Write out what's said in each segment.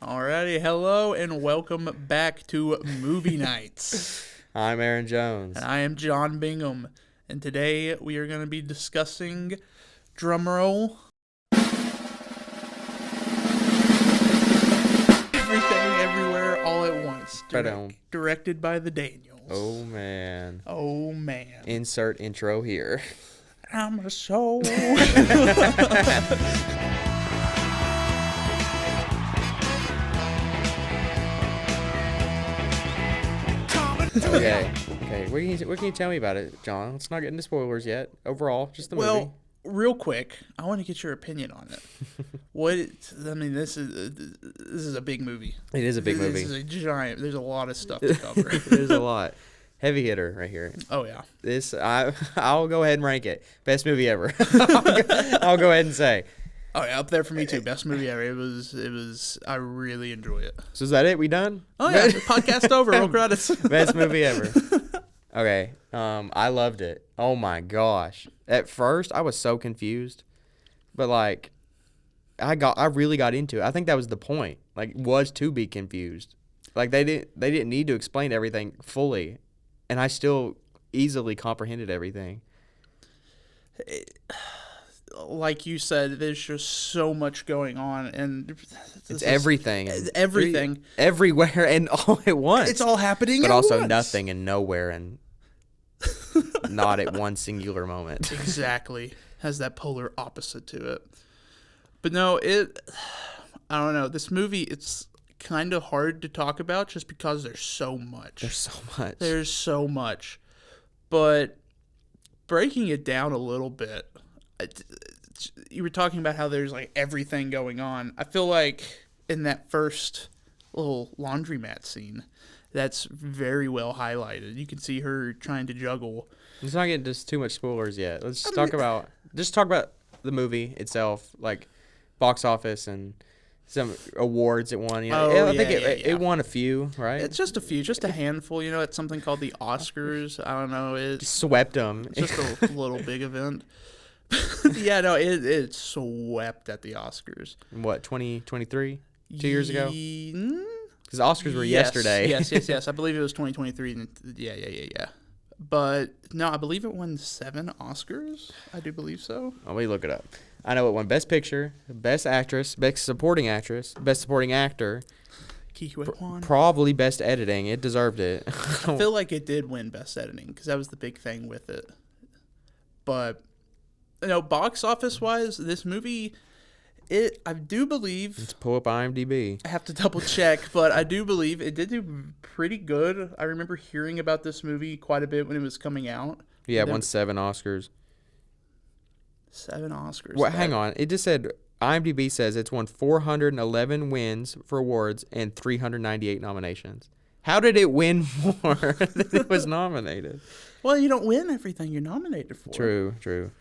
Alrighty, hello and welcome back to Movie Nights. I'm Aaron Jones. And I am John Bingham. And today we are going to be discussing, drumroll, Everything Everywhere All at Once. Directed by the Daniels. Oh, man. Oh, man. Insert intro here. I'm a soul. Okay. What can you tell me about it, John? Let's not get into spoilers yet. Overall, just the movie. Well, real quick, I want to get your opinion on it. This is a big movie. It is a big movie. This is a giant. There's a lot of stuff to cover. There's a lot. Heavy hitter right here. Oh yeah. I'll go ahead and rank it. Best movie ever. I'll go ahead and say. Oh yeah, up there for me too. Best movie ever. It was. I really enjoy it. So is that it? We done? Oh yeah. Podcast over. Roll credits. Best movie ever. Okay. I loved it. Oh my gosh. At first, I was so confused, but like, I really got into it. I think that was the point. Like, was to be confused. Like they didn't need to explain everything fully, and I still easily comprehended everything. Like you said, there's just so much going on, and it's everything. Everywhere and all at once. It's all happening but at also once. Nothing and nowhere and not at one singular moment. Exactly. Has that polar opposite to it. But no, I don't know. This movie, it's kind of hard to talk about just because there's so much. There's so much. But breaking it down a little bit, you were talking about how there's like everything going on. I feel like in that first little laundromat scene, that's very well highlighted. You can see her trying to juggle. Let's not get just too much spoilers yet. Let's talk about the movie itself, like box office and some awards it won. You know, I think it won a few, right? It's just a few, just a handful. You know, it's something called the Oscars. I don't know. It swept them. It's just a little big event. Yeah, no, it swept at the Oscars. What, 2023? 2 years ago? Because the Oscars were yes, yesterday. Yes. I believe it was 2023. Yeah. But, no, I believe it won 7 Oscars. I do believe so. Let me look it up. I know it won Best Picture, Best Actress, Best Supporting Actress, Best Supporting Actor. Probably Best Editing. It deserved it. I feel like it did win Best Editing because that was the big thing with it. But, you know, box office-wise, this movie, I do believe... Let's pull up IMDb. I have to double check, but I do believe it did do pretty good. I remember hearing about this movie quite a bit when it was coming out. Yeah, it won 7 Oscars. 7 Oscars. Well, hang on. It just said, IMDb says it's won 411 wins for awards and 398 nominations. How did it win more than it was nominated? Well, you don't win everything you're nominated for. True.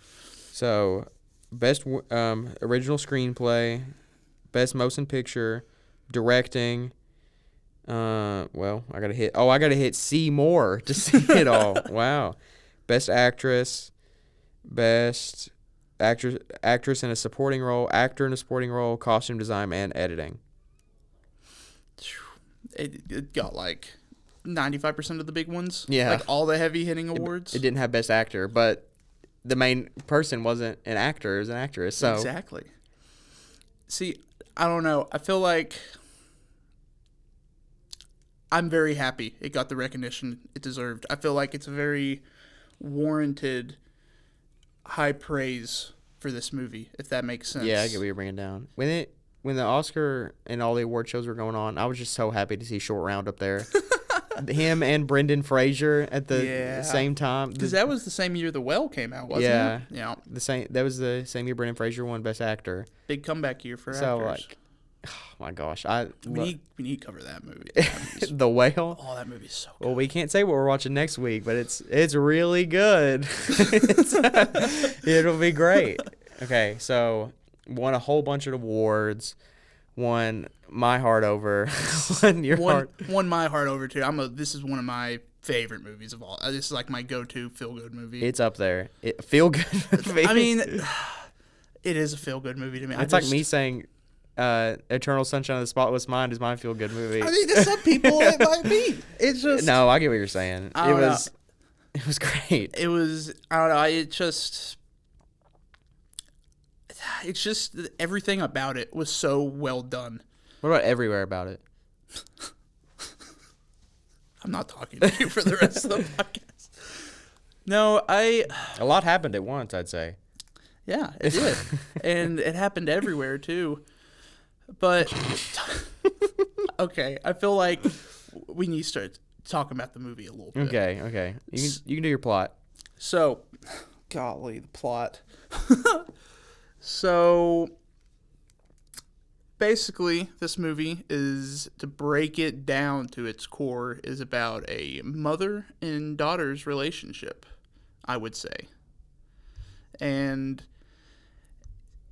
So, best original screenplay, best motion picture, directing. I gotta hit see more to see it all. Wow. Best actress, best actress in a supporting role, actor in a supporting role, costume design, and editing. It got like 95% of the big ones. Yeah. Like all the heavy hitting awards. It didn't have best actor, but the main person wasn't an actor, it was an actress. So Exactly. See, I don't know. I feel like I'm very happy it got the recognition it deserved. I feel like it's a very warranted high praise for this movie, if that makes sense. Yeah, I get what you're bringing down. When the Oscar and all the award shows were going on, I was just so happy to see Short Round up there. Him and Brendan Fraser at the same time. Because that was the same year The Well came out, wasn't it? Yeah. That was the same year Brendan Fraser won Best Actor. Big comeback year for actors. So, like, oh my gosh. We need to cover that movie. The Whale? Oh, that movie's so good. Well, we can't say what we're watching next week, but it's really good. It'll be great. Okay, so won a whole bunch of awards. Won my heart over. Won my heart over too. This is one of my favorite movies of all. This is like my go-to feel-good movie. It's up there. Feel-good movie. I mean, it is a feel-good movie to me. It's like me saying Eternal Sunshine of the Spotless Mind is my feel good movie. I mean, to some people it might be. It's just No, I get what you're saying. It was great. It was, I don't know. It's just everything about it was so well done. What about everywhere about it? I'm not talking to you for the rest of the podcast. No, A lot happened at once, I'd say. Yeah, it did. And it happened everywhere, too. But, okay, I feel like we need to start talking about the movie a little bit. Okay. You can do your plot. So, golly, the plot. So, basically, this movie is, to break it down to its core, is about a mother and daughter's relationship, I would say. And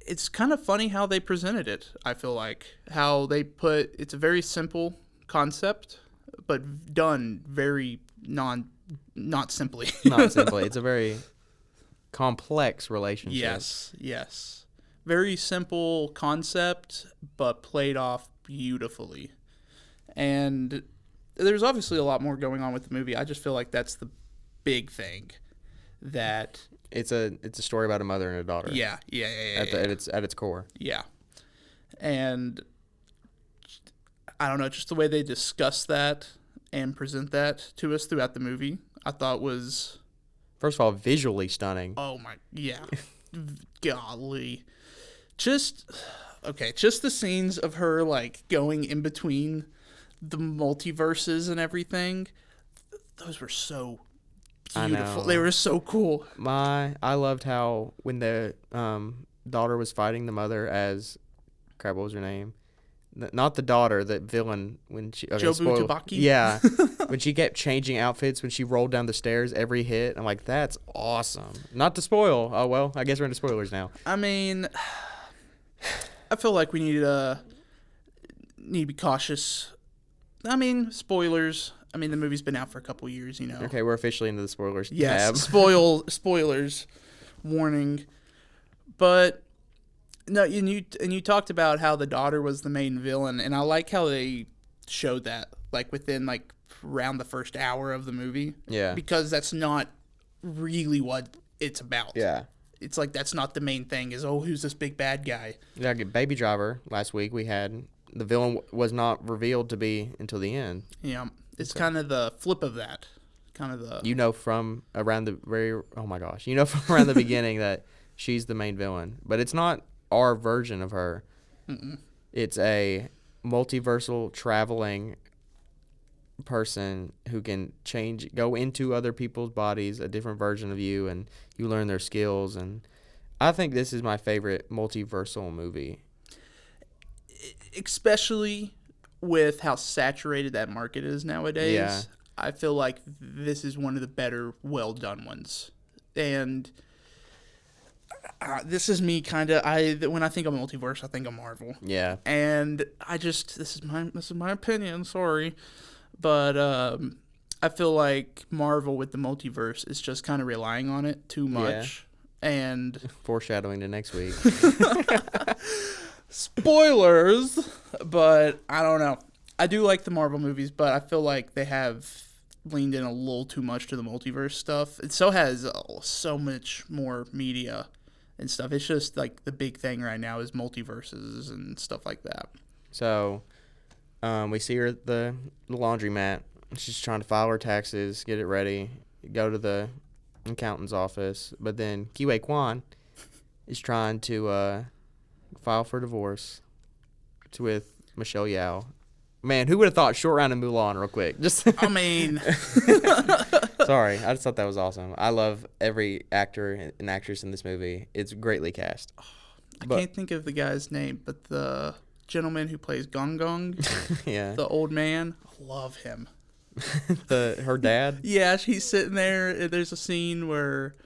it's kind of funny how they presented it, I feel like. How they it's a very simple concept, but done very not simply. Not simply. It's a very complex relationship. Yes. Very simple concept, but played off beautifully. And there's obviously a lot more going on with the movie. I just feel like that's the big thing. That it's a story about a mother and a daughter. Yeah. At its core. Yeah. And I don't know, just the way they discuss that and present that to us throughout the movie, I thought was, first of all, visually stunning. oh my, yeah. Golly. Just the scenes of her, like, going in between the multiverses and everything, those were so beautiful. They were so cool. I loved how when the daughter was fighting the mother as, crap, what was her name? Not the daughter, the villain. When she Jobu Tabaki? Yeah. When she kept changing outfits when she rolled down the stairs every hit. I'm like, that's awesome. Not to spoil. Oh, well, I guess we're into spoilers now. I mean, I feel like we need to be cautious. I mean, spoilers. I mean, the movie's been out for a couple years, you know. Okay, we're officially into the spoilers yes, tab. Spoilers. Warning. But no, and you talked about how the daughter was the main villain, and I like how they showed that, like, within, like, around the first hour of the movie. Yeah. Because that's not really what it's about. Yeah. It's like that's not the main thing, is, oh, who's this big bad guy? Yeah, Baby Driver, last week we had, the villain was not revealed to be until the end. Yeah. It's kind of the flip of that. Kind of the... You know from around the from around the beginning that she's the main villain. But it's not our version of her. Mm-mm. It's a multiversal traveling person who can go into other people's bodies, a different version of you, and you learn their skills. And I think this is my favorite multiversal movie. Especially with how saturated that market is nowadays. Yeah. I feel like this is one of the better, well-done ones. And this is me kind of, when I think of multiverse, I think of Marvel. Yeah. And this is my opinion, sorry. But I feel like Marvel with the multiverse is just kind of relying on it too much. Yeah. And foreshadowing to next week. Spoilers, but I don't know. I do like the Marvel movies, but I feel like they have leaned in a little too much to the multiverse stuff. It so has so much more media and stuff. It's just like the big thing right now is multiverses and stuff like that. So, we see her at the laundromat. She's trying to file her taxes, get it ready, go to the accountant's office. But then Kiwi Kwan is trying to file for divorce with Michelle Yeoh. Man, who would have thought Short Round and Mulan real quick? I mean. Sorry, I just thought that was awesome. I love every actor and actress in this movie. It's greatly cast. I can't think of the guy's name, but the gentleman who plays Gong Gong, yeah, the old man, I love him. Her dad? Yeah, he's sitting there. There's a scene where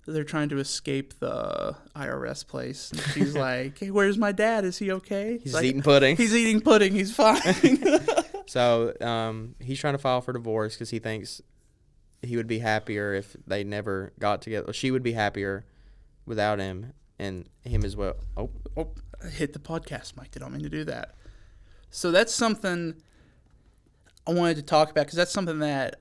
they're trying to escape the IRS place. And she's like, hey, where's my dad? Is he okay? He's like, eating pudding. He's eating pudding. He's fine. So he's trying to file for divorce because he thinks he would be happier if they never got together. She would be happier without him and him as well. Oh. hit the podcast mic. Did not mean to do that. So that's something I wanted to talk about because that's something that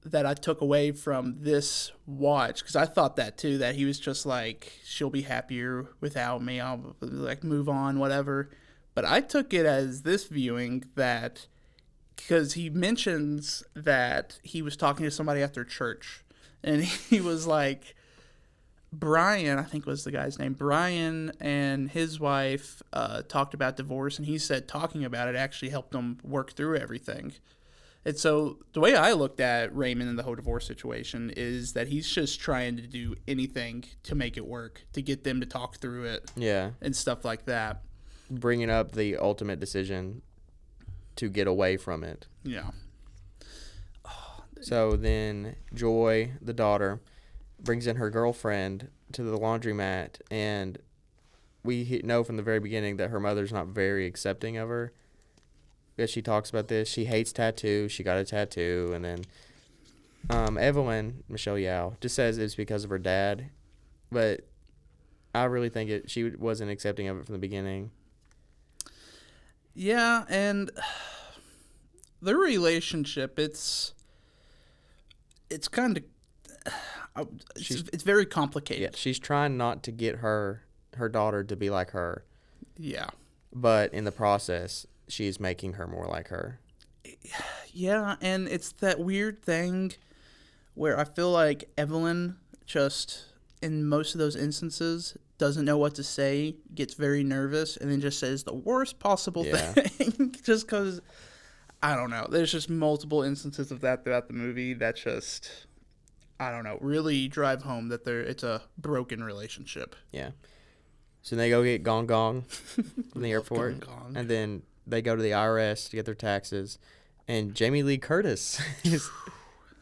that I took away from this watch because I thought that too, that he was just like, she'll be happier without me. I'll like move on, whatever. But I took it as this viewing that because he mentions that he was talking to somebody after church and he was like, Brian, I think was the guy's name. Brian and his wife talked about divorce, and he said talking about it actually helped them work through everything. And so the way I looked at Raymond and the whole divorce situation is that he's just trying to do anything to make it work, to get them to talk through it. Yeah. And stuff like that. Bringing up the ultimate decision to get away from it. Yeah. So then Joy, the daughter, brings in her girlfriend to the laundromat, and we know from the very beginning that her mother's not very accepting of her. As she talks about this, she hates tattoos. She got a tattoo, and then Evelyn, Michelle Yao, just says it's because of her dad, but I really think she wasn't accepting of it from the beginning. Yeah, and their relationship, it's kind of, it's very complicated. Yeah, she's trying not to get her daughter to be like her. Yeah. But in the process, she's making her more like her. Yeah, and it's that weird thing where I feel like Evelyn just, in most of those instances, doesn't know what to say, gets very nervous, and then just says the worst possible thing. Just because, I don't know. There's just multiple instances of that throughout the movie that just, I don't know, really drive home that it's a broken relationship. Yeah. So they go get Gong Gong from the airport, Gong. and then they go to the IRS to get their taxes, and Jamie Lee Curtis is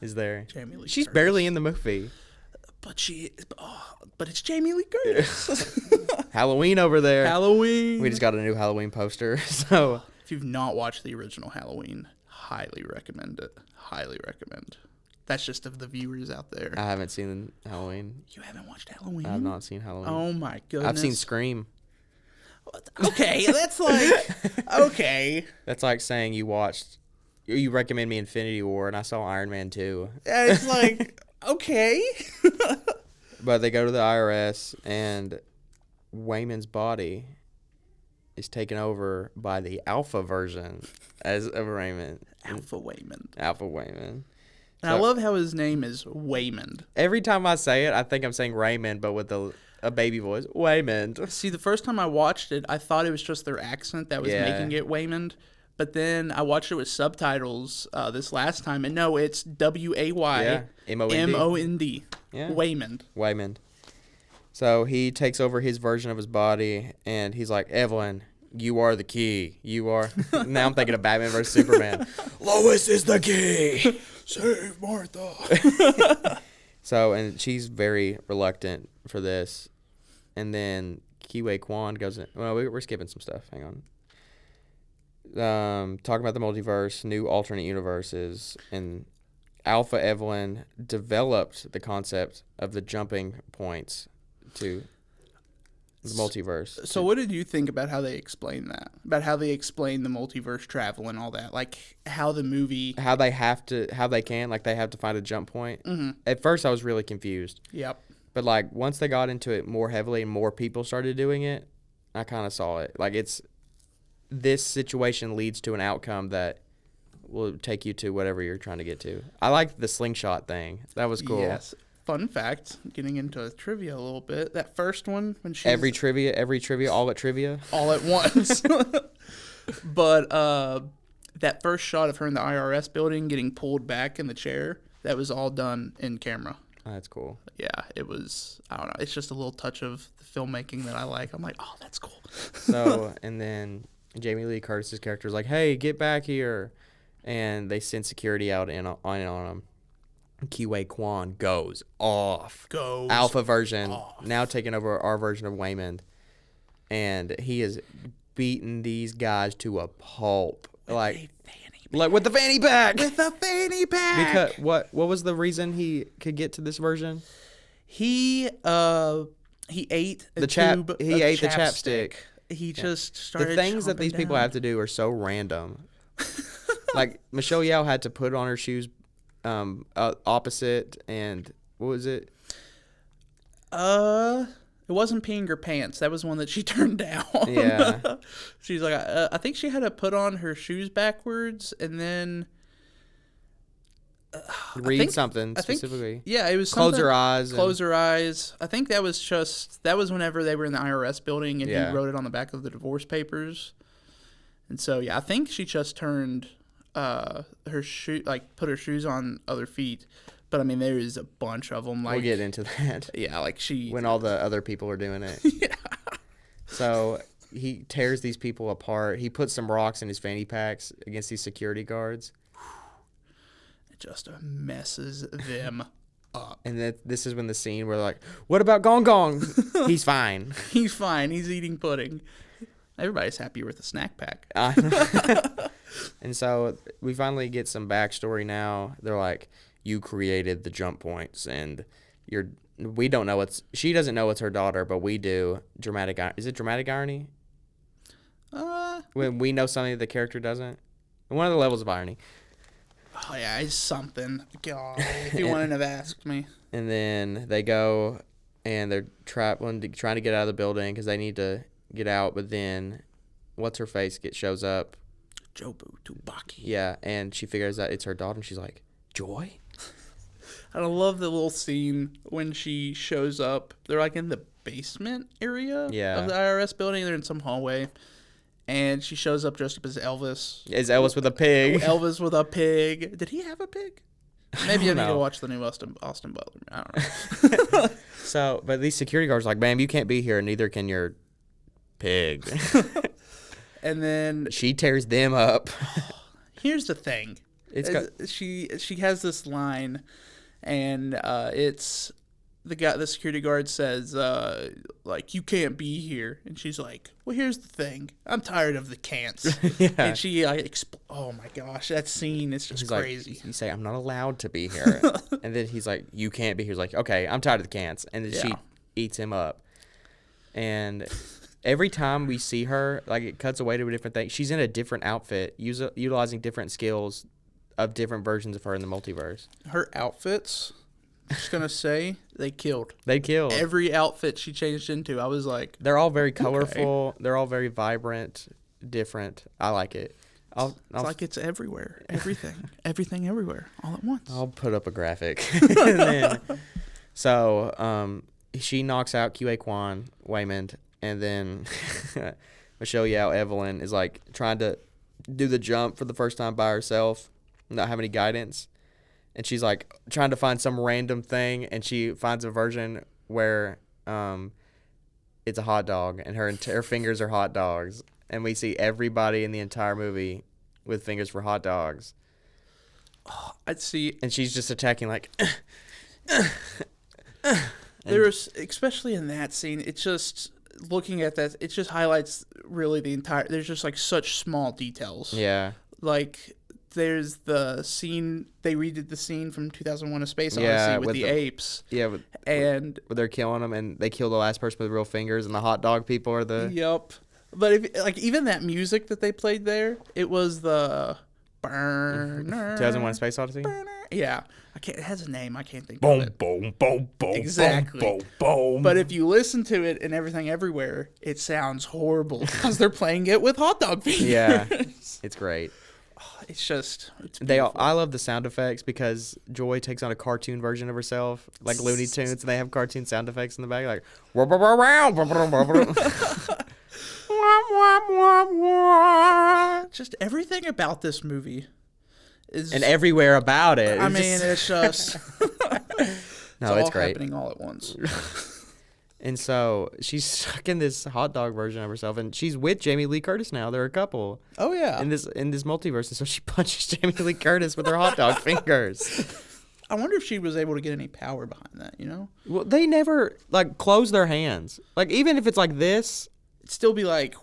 there. She's Curtis. barely in the movie. But it's Jamie Lee Curtis. Halloween over there. Halloween. We just got a new Halloween poster. So if you've not watched the original Halloween, highly recommend it. Highly recommend. That's just of the viewers out there. I haven't seen Halloween. You haven't watched Halloween? I have not seen Halloween. Oh my goodness. I've seen Scream. Okay, that's like okay. That's like saying you recommend me Infinity War and I saw Iron Man 2. It's like okay. But they go to the IRS, and Wayman's body is taken over by the alpha version of Raymond. Alpha Waymond. Alpha Waymond. And I love how his name is Waymond. Every time I say it, I think I'm saying Raymond, but with a baby voice. Waymond. See, the first time I watched it, I thought it was just their accent that was making it Waymond. But then I watched it with subtitles this last time, and no, it's W-A-Y-M-O-N-D. Yeah. Waymond. Waymond. So he takes over his version of his body, and he's like, Evelyn, you are the key. You are. Now I'm thinking of Batman vs. Superman. Lois is the key. Save Martha. So, and she's very reluctant for this. And then Kiwi Kwan goes in. Well, we're skipping some stuff. Hang on. Talking about the multiverse, new alternate universes, and Alpha Evelyn developed the concept of the jumping points to the multiverse. So what did you think about how they explain that? About how they explain the multiverse travel and all that? Like how the movie... How they have to find a jump point. Mm-hmm. At first I was really confused. Yep. But like once they got into it more heavily and more people started doing it, I kind of saw it. Like this situation leads to an outcome that will take you to whatever you're trying to get to. I like the slingshot thing. That was cool. Yes. Fun fact, getting into trivia a little bit. That first one, when she every trivia, all at trivia. All at once. But that first shot of her in the IRS building getting pulled back in the chair, that was all done in camera. Oh, that's cool. Yeah, it was, I don't know, it's just a little touch of the filmmaking that I like. I'm like, oh, that's cool. So, and then Jamie Lee Curtis's character is like, hey, get back here. And they send security out on him. Kiwi Kwan goes off. Alpha version. Off. Now taking over our version of Waymond. And he is beating these guys to a pulp. Like with the fanny pack. With the fanny pack. Because what was the reason he could get to this version? He ate the chapstick. he just started. The things that these people have to do are so random. Like Michelle Yeoh had to put on her shoes opposite, and what was it? It wasn't peeing her pants. That was one that she turned down. Yeah. She's like, I think she had to put on her shoes backwards and then read something specifically. Yeah, it was close her eyes. Close her eyes. I think that was whenever they were in the IRS building and he wrote it on the back of the divorce papers. And so I think she just turned her shoe, like put her shoes on other feet. But I mean, there is a bunch of them. Like, we'll get into that. Yeah, like when all the other people are doing it. Yeah. So he tears these people apart. He puts some rocks in his fanny packs against these security guards. It just messes them up. And this is when the scene where they're like, "What about Gong Gong? He's fine. He's fine. He's eating pudding." Everybody's happy with the snack pack. And so we finally get some backstory now. They're like, you created the jump points, and we don't know she doesn't know it's her daughter, but we do. Is it dramatic irony? When we know something the character doesn't? One of the levels of irony. Oh yeah, it's something. God, if you wouldn't have asked me. And then they go, and they're trying to get out of the building because they need to get out, but then what's her face shows up? Jobu Tubaki. Yeah, and she figures out it's her daughter, and she's like, Joy? And I love the little scene when she shows up. They're like in the basement area of the IRS building. They're in some hallway. And she shows up dressed up as Elvis. Is Elvis with a pig? Elvis with a pig. Did he have a pig? Maybe I need to watch the new Austin Butler. I don't know. So, but these security guards are like, ma'am, you can't be here. Neither can your pig. And then she tears them up. Here's the thing. She has this line, and it's the security guard says like, you can't be here, and she's like, well, here's the thing, I'm tired of the can'ts. Yeah. And she oh my gosh, that scene is just crazy. Like, you say I'm not allowed to be here, and then he's like, you can't be here. He's like, okay, I'm tired of the can'ts, and then she eats him up. And every time we see her, like, it cuts away to a different thing. She's in a different outfit, utilizing different skills of different versions of her in the multiverse. Her outfits, I'm just going to say, they killed. They killed. Every outfit she changed into, I was like... They're all very colorful. Okay. They're all very vibrant, different. I like it. It's like it's everywhere. Everything. Everything everywhere, all at once. I'll put up a graphic. And then, so she knocks out QA Kwan, Waymond, and then Michelle Yeoh, Evelyn, is like trying to do the jump for the first time by herself, not have any guidance. And she's like trying to find some random thing, and she finds a version where it's a hot dog, and her fingers are hot dogs. And we see everybody in the entire movie with fingers for hot dogs. Oh, I'd see. And she's just attacking like... There's, especially in that scene, it's just... Looking at that, it just highlights really the entire... There's just, like, such small details. Yeah. Like, there's the scene... They redid the scene from 2001: A Space Odyssey with the apes. Yeah, where they're killing them, and they kill the last person with real fingers, and the hot dog people are the... Yep. But, even that music that they played there, it was the... 2001: A Space Odyssey? Yeah. It has a name. I can't think boom, of it. Boom, boom, boom, exactly. Boom, boom, boom. But if you listen to it and Everything Everywhere, it sounds horrible because they're playing it with hot dog fingers. Yeah, it's great. It's just... I love the sound effects because Joy takes on a cartoon version of herself, like Looney Tunes, and they have cartoon sound effects in the back, like... Just everything about this movie is... And everywhere about it. I mean, it's just... No, it's great. Happening all at once. And so she's stuck in this hot dog version of herself, and she's with Jamie Lee Curtis now. They're a couple. Oh yeah. In this multiverse, and so she punches Jamie Lee Curtis with her hot dog fingers. I wonder if she was able to get any power behind that. You know? Well, they never close their hands. Like, even if it's like this, it'd still be like...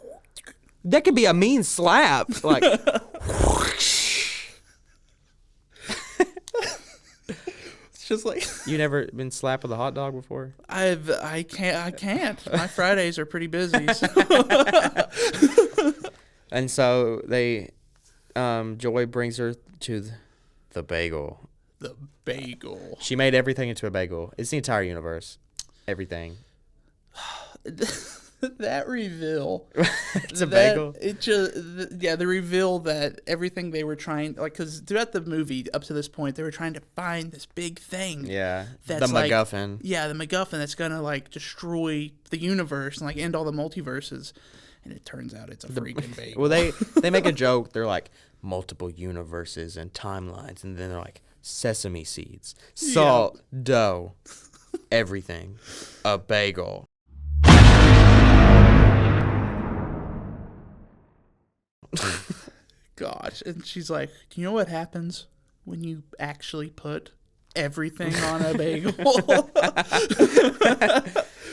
That could be a mean slap. Like... It's just like You never been slapped with a hot dog before? I can't. My Fridays are pretty busy. So. And so Joy brings her to the bagel. The bagel. She made everything into a bagel. It's the entire universe. Everything. That reveal. It's a bagel. It just the reveal that everything they were trying, like, because throughout the movie up to this point they were trying to find this big thing. Yeah. That's the MacGuffin. Yeah, the MacGuffin that's gonna like destroy the universe and like end all the multiverses. And it turns out it's a freaking bagel. Well, they make a joke. They're like multiple universes and timelines, and then they're like sesame seeds, salt, dough, everything, a bagel. Gosh, and she's like, "Do you know what happens when you actually put everything on a bagel?"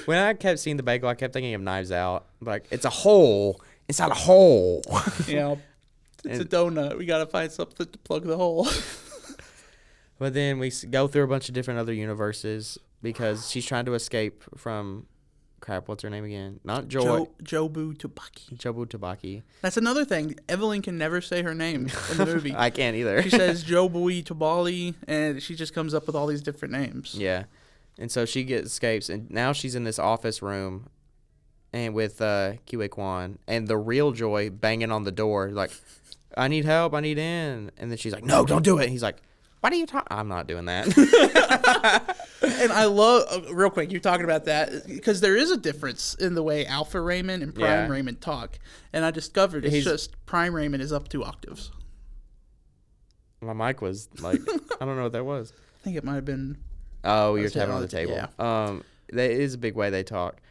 When I kept seeing the bagel, I kept thinking of Knives Out. Like, it's a hole inside a hole. Yeah, it's a donut. We gotta find something to plug the hole. But then we go through a bunch of different other universes because she's trying to escape from, crap, what's her name again? Not Joy. Jobu Tupaki. Jobu Tupaki. That's another thing. Evelyn can never say her name in the movie. I can't either. She says Jobu Tubali, and she just comes up with all these different names. Yeah. And so she escapes, and now she's in this office room and with Kiwi Kwan, and the real Joy banging on the door, like, I need help, I need in. And then she's like, no, don't do it. And he's like, what are you talking? I'm not doing that. And I love, real quick, you're talking about that, because there is a difference in the way Alpha Raymond and Prime Raymond talk. And I discovered it's just Prime Raymond is up 2 octaves. My mic was like, I don't know what that was. I think it might have been. Oh, you're tapping on the table. Yeah. That is a big way they talk.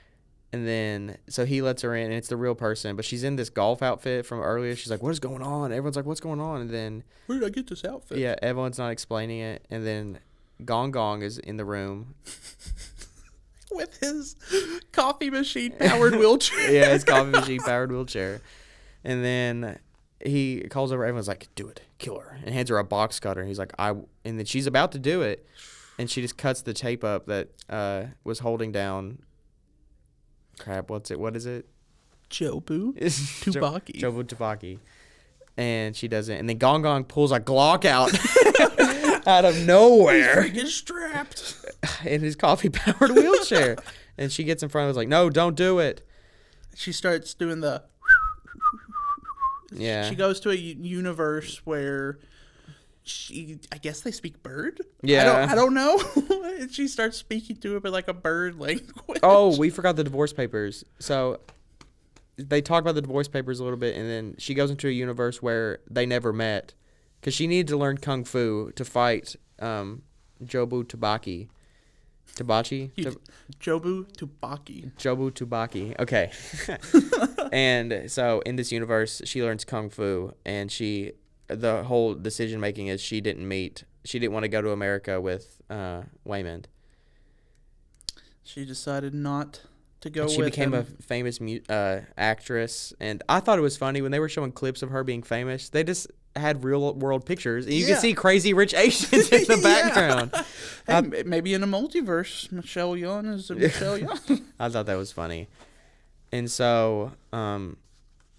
And then, so he lets her in, and it's the real person, but she's in this golf outfit from earlier. She's like, what is going on? Everyone's like, what's going on? And then, where did I get this outfit? Yeah, everyone's not explaining it. And then Gong Gong is in the room. With his coffee machine powered wheelchair. Yeah, his coffee machine powered wheelchair. And then he calls over, everyone's like, do it, kill her. And hands her a box cutter. He's like, and then she's about to do it. And she just cuts the tape up that was holding down. Crap, what is it? Jobu Tupaki. Jobu Tupaki. And she does it. And then Gong Gong pulls a Glock out out of nowhere. He's freaking strapped. In his coffee-powered wheelchair. And she gets in front of us like, no, don't do it. She starts doing the... Yeah. She goes to a universe where... I guess they speak bird? Yeah. I don't know. And she starts speaking to it, but like a bird language. Oh, we forgot the divorce papers. So they talk about the divorce papers a little bit, and then she goes into a universe where they never met because she needed to learn kung fu to fight Jobu Tubaki. Tabachi? Jobu Tubaki. Jobu Tubaki. Okay. And so in this universe, she learns kung fu, and the whole decision making is she didn't want to go to America with Waymond. She decided not to go with him. She became a famous actress, and I thought it was funny when they were showing clips of her being famous. They just had real world pictures, and you can see Crazy Rich Asians in the background. Hey, maybe in a multiverse, Michelle Yeoh is Michelle Yeoh. I thought that was funny, and so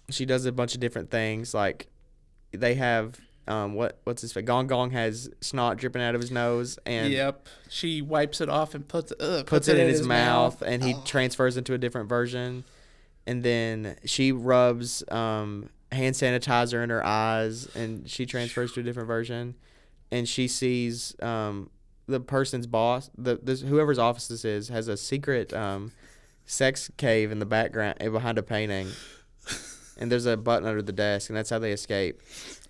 she does a bunch of different things, like. They have what's his face? Gong Gong has snot dripping out of his nose, and she wipes it off and puts it in his mouth, and he transfers into a different version, and then she rubs hand sanitizer in her eyes, and she transfers to a different version, and she sees the person's boss, whoever's office this is, has a secret sex cave in the background behind a painting. And there's a button under the desk, and that's how they escape.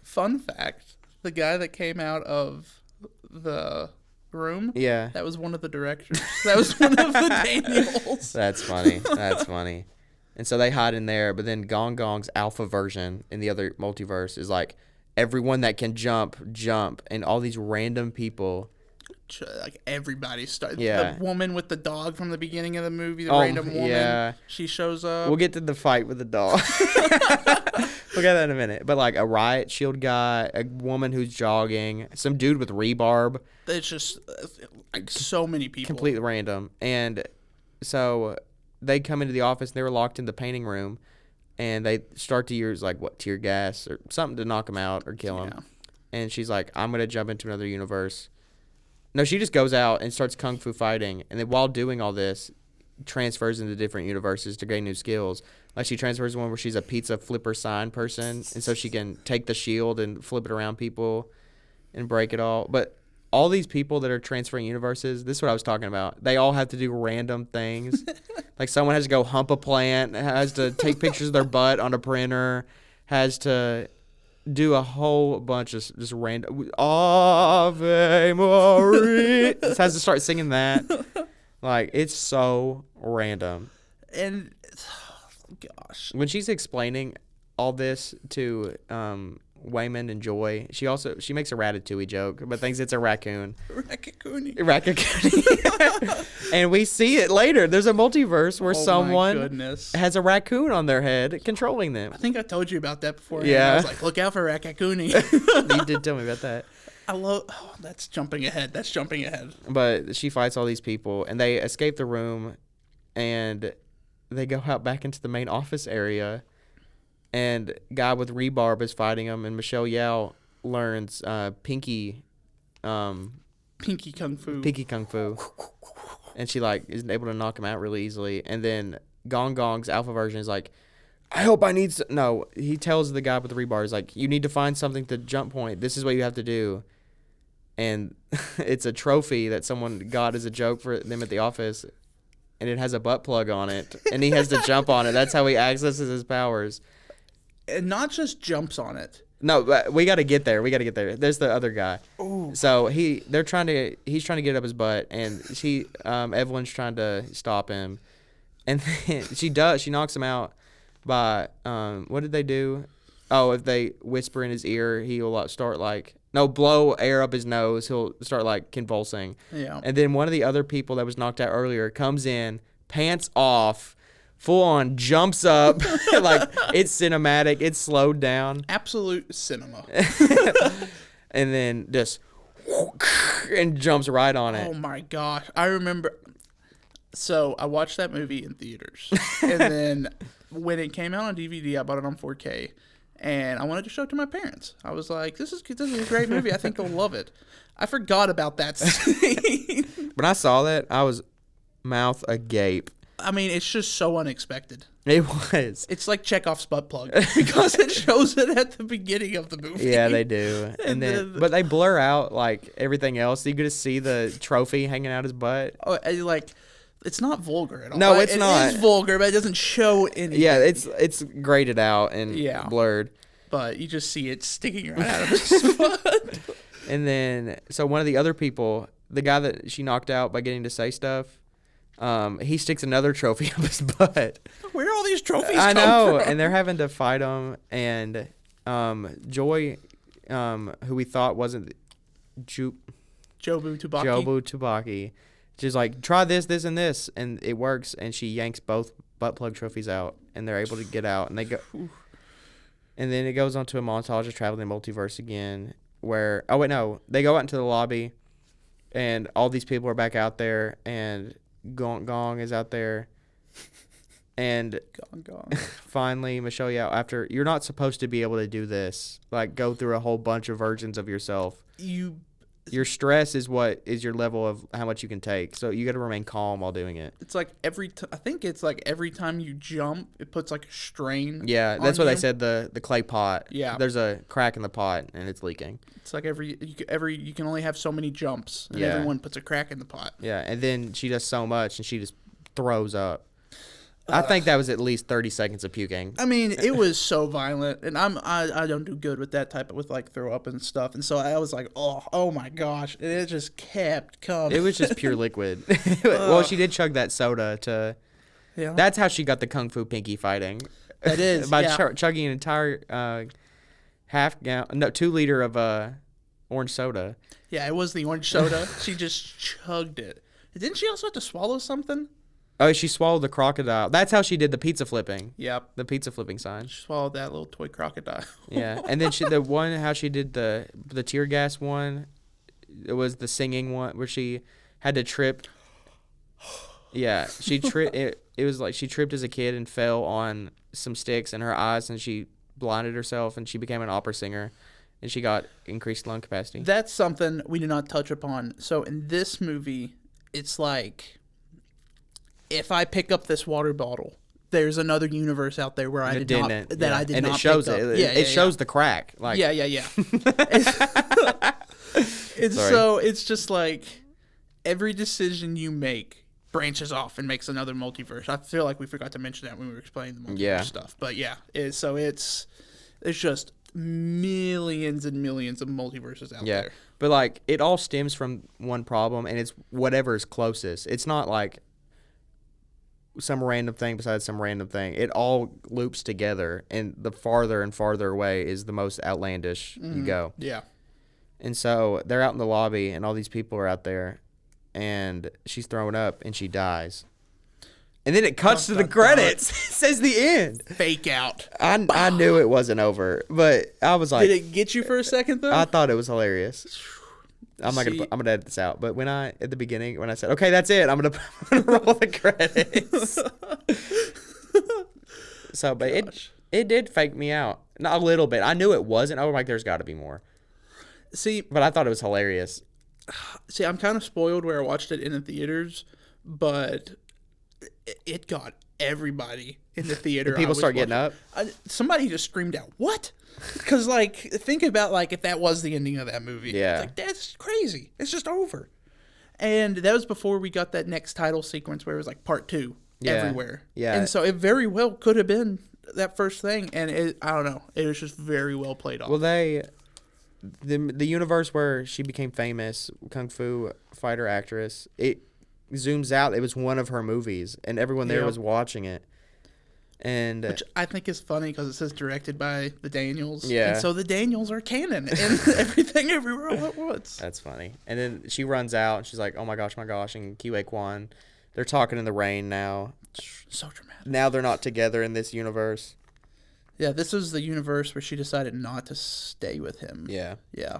Fun fact, the guy that came out of the room, that was one of the directors. That was one of the Daniels. That's funny. And so they hide in there, but then Gong Gong's alpha version in the other multiverse is like, everyone that can jump, and all these random people like everybody started. Yeah. The woman with the dog from the beginning of the movie, the random woman. Yeah. She shows up. We'll get to the fight with the dog. We'll get that in a minute. But like a riot shield guy, a woman who's jogging, some dude with rebarb. It's just like so many people. Completely random. And so they come into the office and they were locked in the painting room, and they start to use like tear gas or something to knock him out or kill him. Yeah. And she's like, I'm going to jump into another universe. No, she just goes out and starts kung fu fighting. And then while doing all this, transfers into different universes to gain new skills. Like she transfers one where she's a pizza flipper sign person. And so she can take the shield and flip it around people and break it all. But all these people that are transferring universes, this is what I was talking about. They all have to do random things. Like someone has to go hump a plant, has to take pictures of their butt on a printer, has to do a whole bunch of just random Ave Maria. Just has to start singing that. Like, it's so random. And gosh, when she's explaining all this to Wayman and Joy, she makes a ratatouille joke, but thinks it's a raccoon. Raccoon. And we see it later. There's a multiverse where someone has a raccoon on their head controlling them. I think I told you about that before. Yeah. I was like, look out for Raccoon. You did tell me about that. That's jumping ahead. But she fights all these people, and they escape the room, and they go out back into the main office area. And guy with rebarb is fighting him, and Michelle Yeoh learns Pinky Kung Fu. Pinky Kung Fu. And she is able to knock him out really easily. And then Gong Gong's alpha version is like, I hope I need no, he tells the guy with the rebar, is like, you need to find something to jump point. This is what you have to do. And it's a trophy that someone got as a joke for them at the office. And it has a butt plug on it. And he has to jump on it. That's how he accesses his powers. And not just jumps on it. No, but we got to get there. There's the other guy. Ooh. So he's trying to get up his butt, and Evelyn's trying to stop him, and then she knocks him out by what did they do? Oh, if they whisper in his ear, he'll start blow air up his nose. He'll start convulsing. Yeah. And then one of the other people that was knocked out earlier comes in, pants off, full on jumps up. It's cinematic. It's slowed down. Absolute cinema. And then just and jumps right on it. Oh my gosh. I remember. So I watched that movie in theaters. And then when it came out on DVD, I bought it on 4K. And I wanted to show it to my parents. I was like, this is a great movie. I think they'll love it. I forgot about that scene. When I saw that, I was mouth agape. I mean, it's just so unexpected. It was. It's like Chekhov's butt plug because it shows it at the beginning of the movie. Yeah, they do. And then, but they blur out everything else. You get to see the trophy hanging out his butt. Oh, it's not vulgar at all. No, it's not. It is vulgar, but it doesn't show anything. Yeah, it's graded out and blurred. But you just see it sticking right out of his butt. And then, so one of the other people, the guy that she knocked out by getting to say stuff, he sticks another trophy up his butt. Where are all these trophies I know, from? And they're having to fight him. And Joy, who we thought wasn't Jobu Tubaki, she's like, try this, this, and this, and it works. And she yanks both butt plug trophies out, and they're able to get out. And they go, and then it goes on to a montage of traveling multiverse again, where they go out into the lobby, and all these people are back out there, and Gong Gong is out there, and finally Michelle Yeoh, after you're not supposed to be able to do this, go through a whole bunch of versions of yourself. Your stress is what is your level of how much you can take, so you got to remain calm while doing it. It's I think it's every time you jump, it puts a strain. Yeah, that's what they said. The clay pot. Yeah, there's a crack in the pot and it's leaking. It's you can only have so many jumps, and everyone puts a crack in the pot. Yeah, and then she does so much, and she just throws up. I think that was at least 30 seconds of puking. I mean, it was so violent, and I don't do good with that type of throw up and stuff, and so I was like, oh my gosh, and it just kept coming. It was just pure liquid. Well, she did chug that soda to. Yeah. That's how she got the kung fu pinky fighting. That is by chugging an entire 2 liter of orange soda. Yeah, it was the orange soda. She just chugged it. Didn't she also have to swallow something? Oh, she swallowed the crocodile. That's how she did the pizza flipping. Yep. The pizza flipping sign. She swallowed that little toy crocodile. Yeah. And then how she did the tear gas one, it was the singing one where she had to trip. Yeah. She tripped. It was like she tripped as a kid and fell on some sticks in her eyes, and she blinded herself, and she became an opera singer, and she got increased lung capacity. That's something we did not touch upon. So in this movie, it's like, if I pick up this water bottle, there's another universe out there where I did not pick up. And it shows it. It shows the crack. Like yeah. It's just like every decision you make branches off and makes another multiverse. I feel like we forgot to mention that when we were explaining the multiverse stuff. But yeah, it's just millions and millions of multiverses out there. But like it all stems from one problem, and it's whatever's closest. It's not like some random thing besides some random thing. It all loops together, and the farther and farther away is the most outlandish you go. Yeah. And so they're out in the lobby, and all these people are out there, and she's throwing up, and she dies. And then it cuts to the credits. It says the end. Fake out. I knew it wasn't over, but I was like, did it get you for a second though? I thought it was hilarious. I'm gonna edit this out. But at the beginning when I said, okay, that's it, I'm gonna roll the credits. So, but it did fake me out. Not a little bit. I knew it wasn't. I was like, there's got to be more. But I thought it was hilarious. See, I'm kind of spoiled where I watched it in the theaters, but it got everybody in the theater. People start getting up. Somebody just screamed out, "What?" Because think about if that was the ending of that movie. Yeah, it's that's crazy. It's just over. And that was before we got that next title sequence where it was part 2 everywhere. Yeah, and so it very well could have been that first thing, and I don't know. It was just very well played off. Well, the universe where she became famous, kung fu fighter actress, it zooms out. It was one of her movies, and everyone there was watching it. And which I think is funny because it says directed by the Daniels. Yeah. And so the Daniels are canon and everything everywhere all at once. That's funny. And then she runs out and she's like, oh my gosh. And Kiwi Kwan, they're talking in the rain now. So dramatic. Now they're not together in this universe. Yeah, this is the universe where she decided not to stay with him. Yeah. Yeah.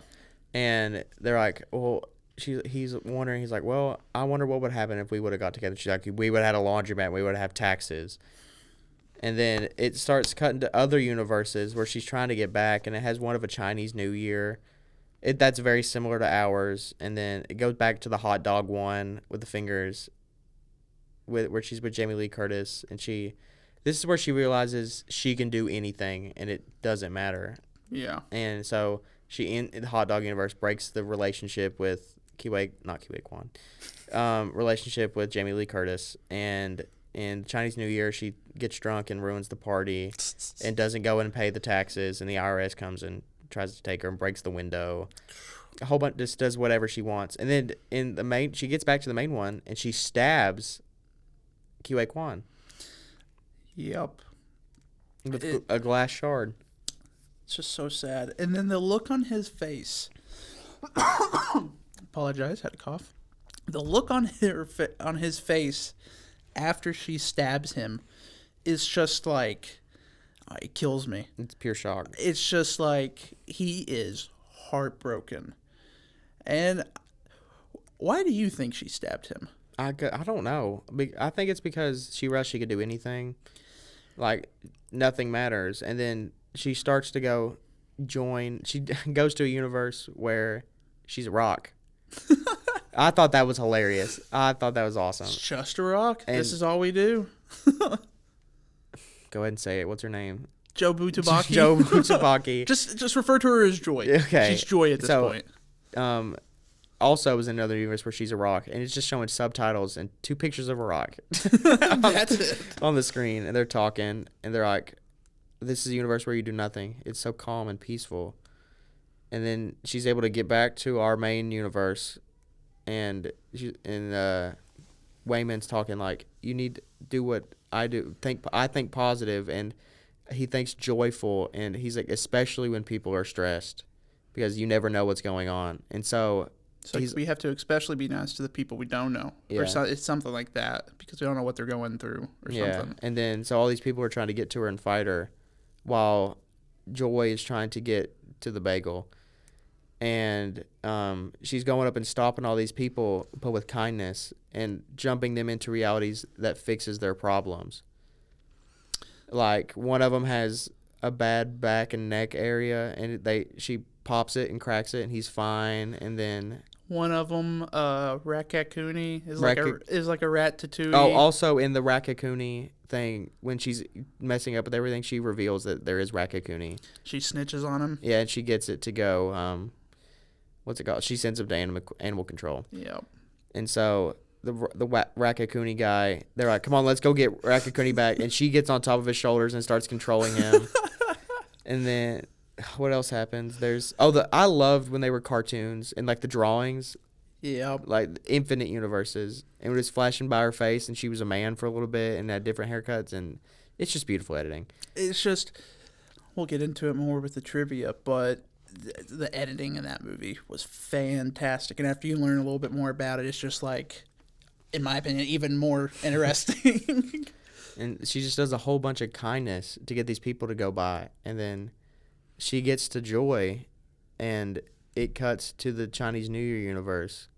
And they're like, well, he's wondering, he's like, well, I wonder what would happen if we would have got together. She's like, we would have had a laundromat, we would have taxes. And then it starts cutting to other universes where she's trying to get back, and it has one of a Chinese New Year. That's very similar to ours. And then it goes back to the hot dog one with the fingers, where she's with Jamie Lee Curtis, and this is where she realizes she can do anything, and it doesn't matter. Yeah. And so she, in the hot dog universe, breaks the relationship with relationship with Jamie Lee Curtis, and in Chinese New Year, she gets drunk and ruins the party and doesn't go in and pay the taxes, and the IRS comes and tries to take her and breaks the window. A whole bunch, just does whatever she wants. And then she gets back to the main one, and she stabs Kiwi Kwan. Yep. With a glass shard. It's just so sad. And then the look on his face. Apologize, had a cough. The look on his face after she stabs him is just it kills me. It's pure shock. It's just he is heartbroken. And why do you think she stabbed him? I don't know. I think it's because she realized she could do anything. Nothing matters. And then she starts to she goes to a universe where she's a rock. I thought that was hilarious. I thought that was awesome. It's just a rock. And this is all we do. Go ahead and say it. What's her name? Jobu Tabaki. Jobu Tabaki. Just refer to her as Joy. Okay. She's Joy at this point. Also was another universe where she's a rock, and it's just showing subtitles and 2 pictures of a rock. That's it. On the screen, and they're talking, and they're like, this is a universe where you do nothing. It's so calm and peaceful. And then she's able to get back to our main universe, and Wayman's talking you need to do what I do. I think positive, and he thinks joyful, and he's like, especially when people are stressed. because you never know what's going on. And so we have to especially be nice to the people we don't know. Yeah. Or it's something like that, because we don't know what they're going through or something. And then so all these people are trying to get to her and fight her while Joy is trying to get to the bagel. And she's going up and stopping all these people, but with kindness, and jumping them into realities that fixes their problems. Like, one of them has a bad back and neck area, and she pops it and cracks it, and he's fine. And then one of them, Rakakuni, is like a Ratatouille. Oh, also in the Rakakuni thing, when she's messing up with everything, she reveals that there is Rakakuni. She snitches on him. Yeah, and she gets it to go. What's it called? She sends him to animal control. Yep. And so the Rakakuni guy, they're like, "Come on, let's go get Rakakuni back." And she gets on top of his shoulders and starts controlling him. And then what else happens? I loved when they were cartoons and like the drawings. Yeah. Like infinite universes. And it was flashing by her face, and she was a man for a little bit and had different haircuts, and it's just beautiful editing. It's just, we'll get into it more with the trivia, but the editing in that movie was fantastic. And after you learn a little bit more about it, it's just like, in my opinion, even more interesting. And she just does a whole bunch of kindness to get these people to go by. And then she gets to Joy, and it cuts to the Chinese New Year universe.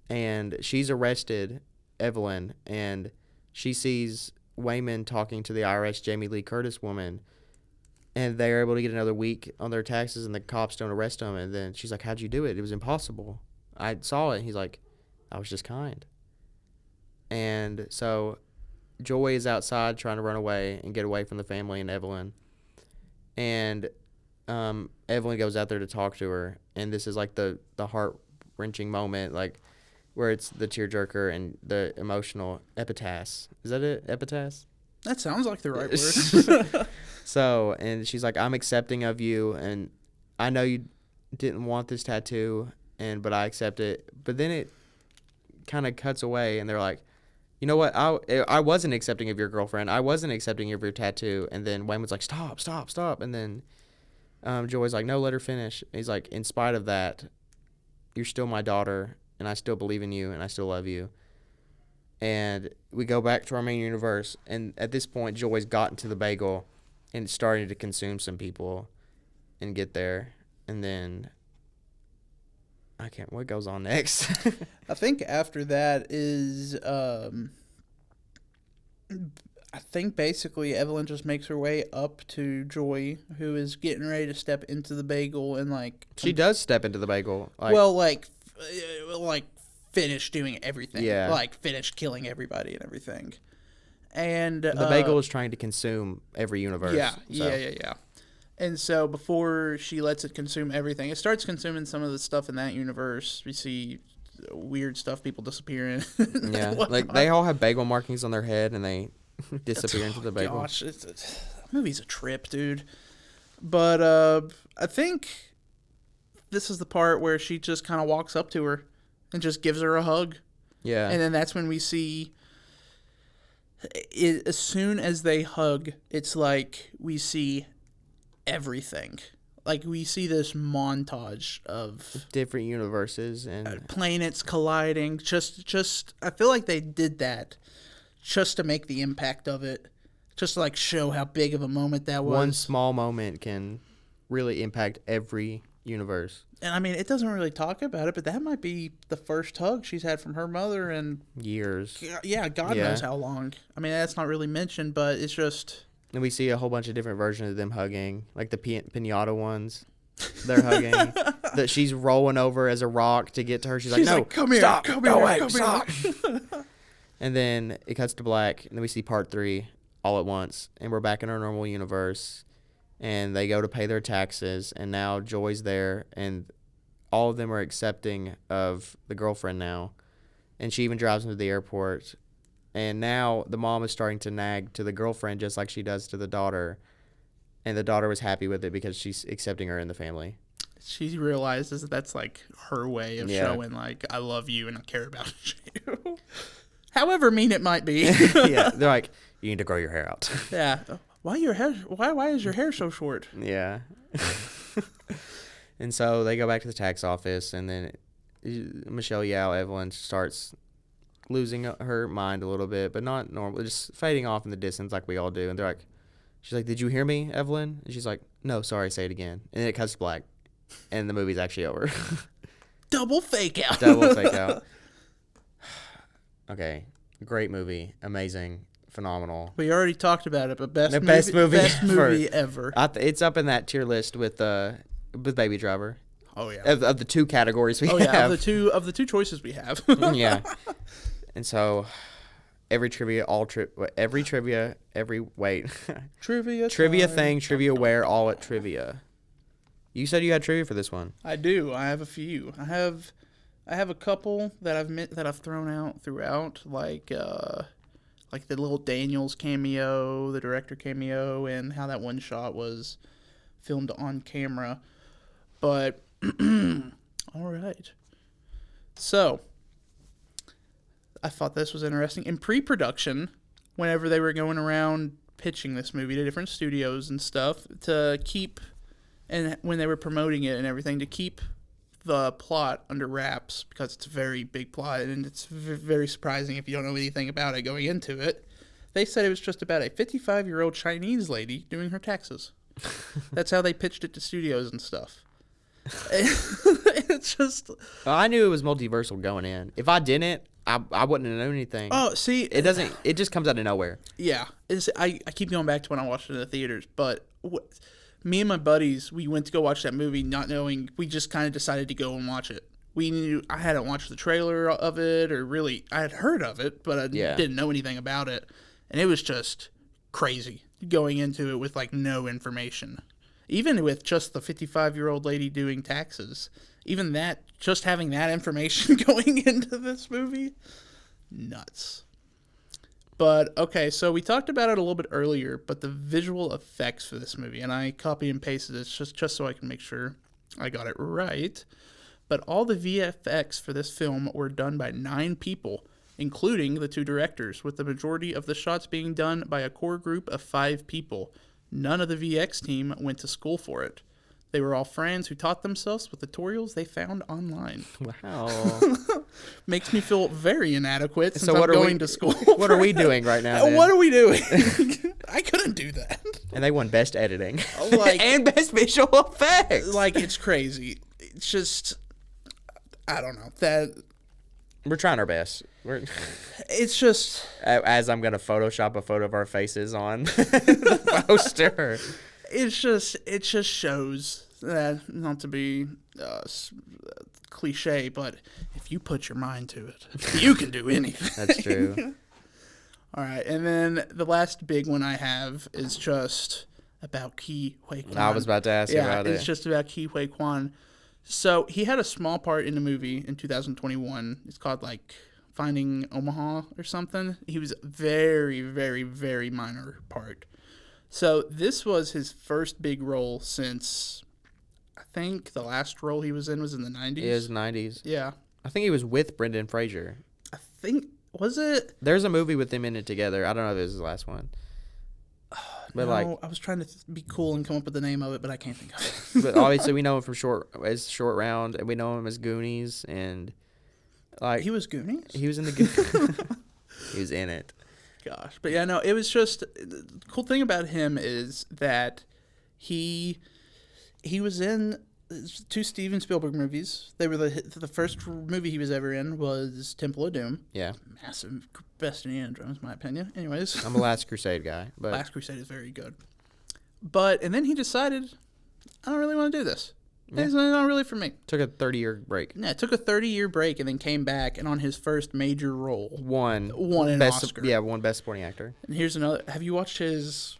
And she's arrested, Evelyn, and she sees Wayman talking to the IRS Jamie Lee Curtis woman. And they're able to get another week on their taxes, and the cops don't arrest them. And then she's like, "How'd you do it? It was impossible. I saw it." And he's like, "I was just kind." And so Joy is outside trying to run away and get away from the family and Evelyn. And Evelyn goes out there to talk to her. And this is like the heart-wrenching moment, like where it's the tearjerker and the emotional epitaph. Is that it? Epitaph? That sounds like the right word. So, and she's like, "I'm accepting of you, and I know you didn't want this tattoo, but I accept it." But then it kind of cuts away, and they're like, "You know what? I wasn't accepting of your girlfriend. I wasn't accepting of your tattoo." And then Wayne was like, "Stop, stop, stop." And then Joy's like, "No, let her finish." And he's like, "In spite of that, you're still my daughter, and I still believe in you, and I still love you." And we go back to our main universe, and at this point, Joy's gotten to the bagel and starting to consume some people and get there. And then what goes on next? I think after that is, I think basically Evelyn just makes her way up to Joy, who is getting ready to step into the bagel, and like she does step into the bagel. Like finish doing everything. Yeah. Like finish killing everybody and everything. And the bagel is trying to consume every universe. Yeah, so. yeah. And so before she lets it consume everything, it starts consuming some of the stuff in that universe. We see weird stuff, people disappearing. Yeah, like they all have bagel markings on their head, and they disappear into the bagel. Gosh, that movie's a trip, dude. But I think this is the part where she just kind of walks up to her and just gives her a hug. Yeah. And then that's when we see it, as soon as they hug, it's like we see everything. Like we see this montage of different universes and planets colliding. Just I feel like they did that just to make the impact of it, just to like show how big of a moment that was. One small moment can really impact every universe. And I mean, it doesn't really talk about it, but that might be the first hug she's had from her mother in years. Yeah, God knows how long. I mean, that's not really mentioned, but it's just. And we see a whole bunch of different versions of them hugging, like the pinata ones. They're hugging. That she's rolling over as a rock to get to her. She's like, "No, come here, stop, come go here, away, come stop." here. And then it cuts to black, and then we see part 3 all at once, and we're back in our normal universe. And they go to pay their taxes, and now Joy's there, and all of them are accepting of the girlfriend now. And she even drives them to the airport. And now the mom is starting to nag to the girlfriend just like she does to the daughter. And the daughter was happy with it because she's accepting her in the family. She realizes that's like her way of showing like, I love you and I care about you. However mean it might be. Yeah, they're like, "You need to grow your hair out." Yeah. Why is your hair so short? Yeah. And so they go back to the tax office, and then Michelle Yeoh, Evelyn, starts losing her mind a little bit, but not normal, just fading off in the distance like we all do. And they're like, she's like, "Did you hear me, Evelyn?" And she's like, "No, sorry, say it again." And it cuts black, and the movie's actually over. Double fake out. Double fake out. Okay, great movie, amazing, phenomenal. We already talked about it, but best movie ever. It's up in that tier list with Baby Driver. Oh yeah. Of the two categories we have. Oh yeah, of the two choices we have. Yeah. And so every trivia where all at trivia. You said you had trivia for this one. I do. I have a few. I have a couple that I've thrown out throughout, like the little Daniels cameo, the director cameo, and how that one shot was filmed on camera. But all right. So I thought this was interesting. In pre-production, whenever they were going around pitching this movie to different studios and stuff, and when they were promoting it and everything, to keep the plot under wraps, because it's a very big plot and it's very surprising if you don't know anything about it going into it, they said it was just about a 55-year-old Chinese lady doing her taxes. That's how they pitched it to studios and stuff. It's just... Well, I knew it was multiversal going in. If I didn't, I wouldn't have known anything. Oh, see... It just comes out of nowhere. Yeah. I keep going back to when I watched it in the theaters, but... Me and my buddies, we went to go watch that movie not knowing. We just kind of decided to go and watch it. I hadn't watched the trailer of it, or really, I had heard of it, but I didn't know anything about it. And it was just crazy going into it with like no information. Even with just the 55-year-old lady doing taxes, even that, just having that information going into this movie, nuts. But, okay, so we talked about it a little bit earlier, but the visual effects for this movie, and I copy and pasted it just so I can make sure I got it right, but all the VFX for this film were done by 9 people, including the 2 directors, with the majority of the shots being done by a core group of 5 people. None of the VX team went to school for it. They were all friends who taught themselves with tutorials they found online. Wow. Makes me feel very inadequate since I'm going to school. What are we doing right now, then? What are we doing? I couldn't do that. And they won Best Editing. And Best Visual Effects. Like, it's crazy. It's just... I don't know. We're trying our best. It's just... As I'm going to Photoshop a photo of our faces on the poster. It just shows that, not to be cliche, but if you put your mind to it, you can do anything. That's true. All right, and then the last big one I have is just about Ke Huy Quan. I was about to ask you about it. Yeah, it's just about Ke Huy Quan. So he had a small part in the movie in 2021. It's called, like, Finding Omaha or something. He was a very, very, very minor part. So this was his first big role since, I think the last role he was in was in the 90s. It was 90s. Yeah. I think he was with Brendan Fraser. I think, was it? There's a movie with them in it together. I don't know if it was his last one. But no, I was trying to be cool and come up with the name of it, but I can't think of it. But obviously we know him from Short Round, and we know him as Goonies, and like he was Goonies? He was in the Goonies. He was in it. Gosh. But yeah, no, it was just, the cool thing about him is that he was in 2 Steven Spielberg movies. They were the first movie he was ever in was Temple of Doom. Yeah. Massive, best Indiana Jones, in my opinion. Anyways. I'm a Last Crusade guy. But Last Crusade is very good. And then he decided, I don't really want to do this. Yeah. It's not really for me. Took a 30-year break. Yeah, took a 30-year break and then came back, and on his first major role, won an Oscar. Yeah, won Best Supporting Actor. And here's another. Have you watched his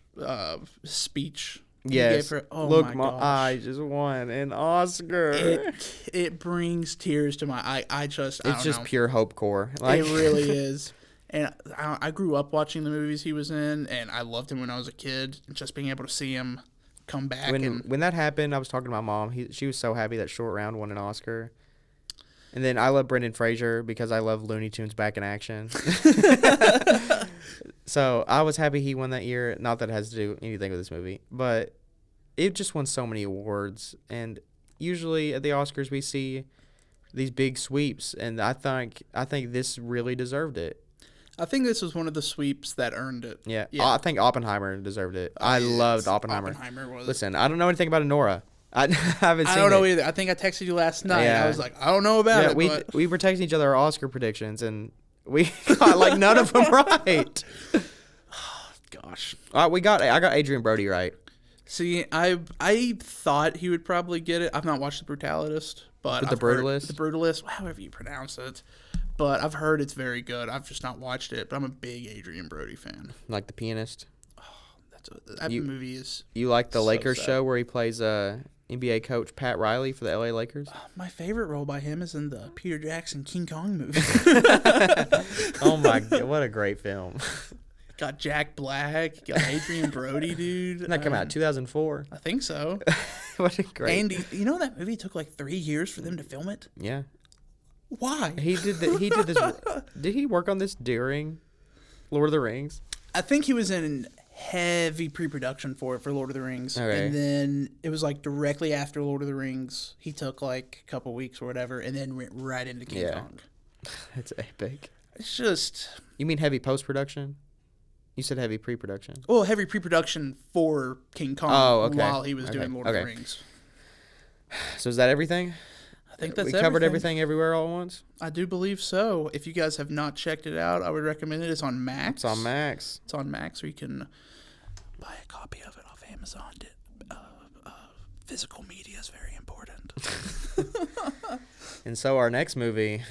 speech? Yes. Look, my I just won an Oscar. It brings tears to my eye. I don't know. Pure hope core. It really is. And I grew up watching the movies he was in, and I loved him when I was a kid. And just being able to see him come back. When that happened, I was talking to my mom. She was so happy that Short Round won an Oscar. And then I love Brendan Fraser because I love Looney Tunes back in action. So I was happy he won that year. Not that it has to do anything with this movie, but it just won so many awards. And usually at the Oscars we see these big sweeps, and I think this really deserved it. I think this was one of the sweeps that earned it. Yeah. I think Oppenheimer deserved it. I loved Oppenheimer. Oppenheimer was. Listen, I don't know anything about Nora. I haven't seen it. I don't know either. I think I texted you last night. Yeah. I was like, I don't know about it. We were texting each other our Oscar predictions, and we got like none of them right. Gosh. I got Adrian Brody right. See, I thought he would probably get it. I've not watched The Brutalist, but The Brutalist? The Brutalist, however you pronounce it. But I've heard it's very good. I've just not watched it, but I'm a big Adrian Brody fan. Like The Pianist? That movie is. You like the so Lakers sad. show where he plays NBA coach Pat Riley for the LA Lakers? My favorite role by him is in the Peter Jackson King Kong movie. Oh my God, what a great film. Got Jack Black, got Adrian Brody, dude. Didn't that come out 2004? I think so. What a great. And you know that movie took like 3 years for them to film it? Yeah. Why? He did this. Did he work on this during Lord of the Rings? I think he was in heavy pre-production for Lord of the Rings. Okay. And then it was like directly after Lord of the Rings. He took like a couple weeks or whatever and then went right into King Kong. That's epic. It's just... You mean heavy post-production? You said heavy pre-production. Well, heavy pre-production for King Kong while he was doing Lord of the Rings. So is that everything? I think that's we covered everything everywhere all at once? I do believe so. If you guys have not checked it out, I would recommend it. It's on Max. It's on Max. It's on Max, or you can buy a copy of it off Amazon. Physical media is very important. And so our next movie...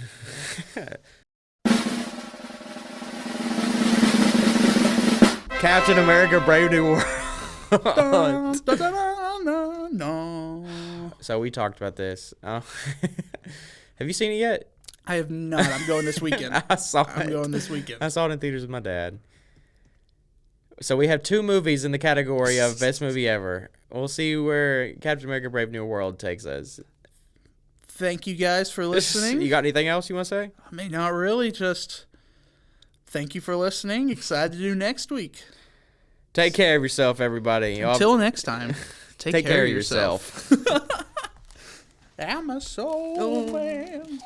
Captain America Brave New World. So we talked about this. Have you seen it yet? I have not. I'm going this weekend. I'm going this weekend. I saw it in theaters with my dad. So we have 2 movies in the category of best movie ever. We'll see where Captain America Brave New World takes us. Thank you guys for listening. You got anything else you want to say? I mean, not really. Just thank you for listening. Excited to do next week. Take care of yourself, everybody. Until next time, take care of yourself. yourself. I'm a soul man.